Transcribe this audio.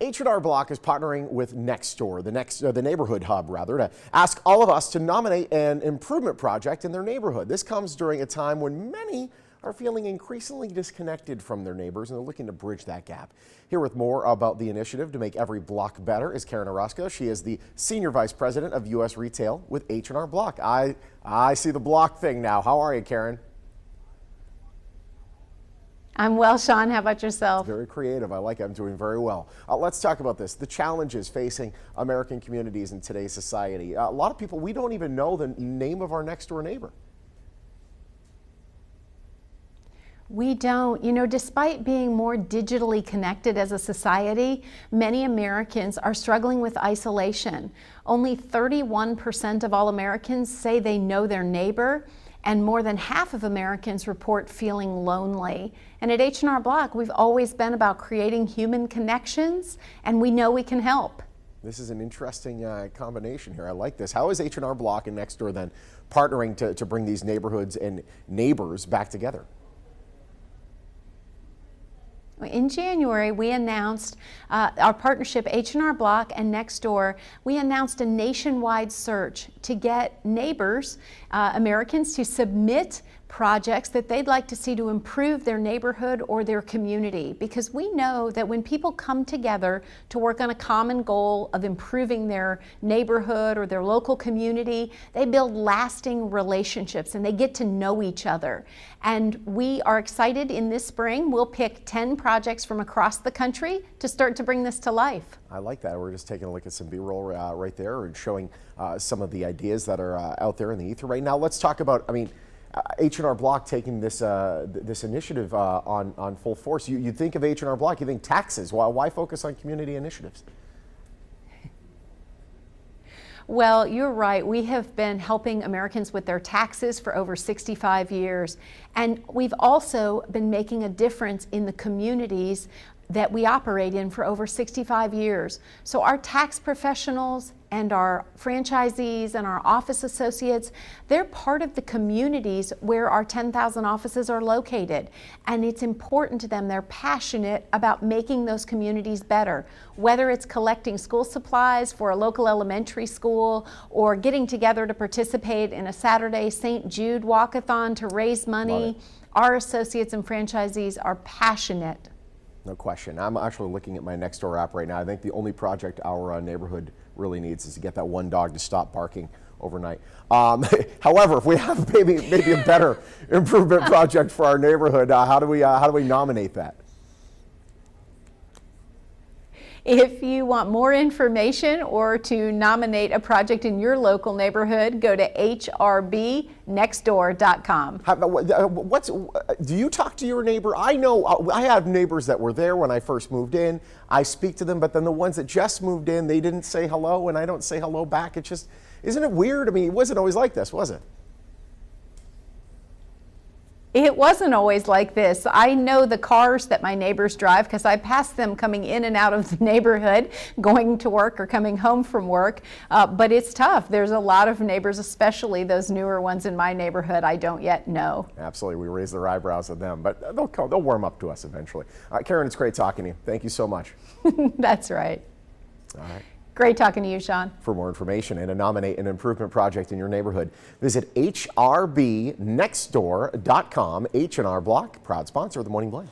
H&R Block is partnering with Nextdoor, the neighborhood hub, rather, to ask all of us to nominate an improvement project in their neighborhood. This comes during a time when many are feeling increasingly disconnected from their neighbors and they're looking to bridge that gap. Here with more about the initiative to make every block better is Karen Orozco. She is the Senior Vice President of U.S. Retail with H&R Block. I see the block thing now. How are you, Karen? I'm well, Sean. How about yourself? Very creative. I like it. I'm doing very well. Let's talk about this. The challenges facing American communities in today's society. A lot of people, we don't even know the name of our next door neighbor. We don't. You know, despite being more digitally connected as a society, many Americans are struggling with isolation. Only 31% of all Americans say they know their neighbor, and more than half of Americans report feeling lonely. And at H&R Block, we've always been about creating human connections, and we know we can help. This is an interesting combination here. I like this. How is H&R Block and Nextdoor then partnering to bring these neighborhoods and neighbors back together? In January, we announced our partnership, H&R Block and Nextdoor. We announced a nationwide search to get neighbors, Americans, to submit projects that they'd like to see to improve their neighborhood or their community. Because we know that when people come together to work on a common goal of improving their neighborhood or their local community, they build lasting relationships and they get to know each other. And we are excited in this spring. We'll pick 10 projects from across the country to start to bring this to life. I like that. We're just taking a look at some B-roll right there and showing some of the ideas that are out there in the ether right now. Let's talk about, H&R Block taking this this initiative on full force. You think of H&R Block, you think taxes. Why focus on community initiatives? Well, you're right. We have been helping Americans with their taxes for over 65 years. And we've also been making a difference in the communities that we operate in for over 65 years. So our tax professionals and our franchisees and our office associates, they're part of the communities where our 10,000 offices are located. And it's important to them. They're passionate about making those communities better, whether it's collecting school supplies for a local elementary school or getting together to participate in a Saturday St. Jude walkathon to raise money. Our associates and franchisees are passionate. No question. I'm actually looking at my Nextdoor app right now. I think the only project our neighborhood really needs is to get that one dog to stop barking overnight. However, if we have maybe a better improvement project for our neighborhood, how do we nominate that? If you want more information or to nominate a project in your local neighborhood, go to hrbnextdoor.com. Do you talk to your neighbor? I know I have neighbors that were there when I first moved in. I speak to them, but then the ones that just moved in, they didn't say hello and I don't say hello back. It's just, isn't it weird? I mean, it wasn't always like this, was it? It wasn't always like this. I know the cars that my neighbors drive because I pass them coming in and out of the neighborhood, going to work or coming home from work. But it's tough. There's a lot of neighbors, especially those newer ones in my neighborhood, I don't yet know. Absolutely. We raise their eyebrows at them, but they'll warm up to us eventually. Karen, it's great talking to you. Thank you so much. That's right. All right. Great talking to you, Sean. For more information and to nominate an improvement project in your neighborhood, visit hrbnextdoor.com. H&R Block, proud sponsor of the Morning Blend.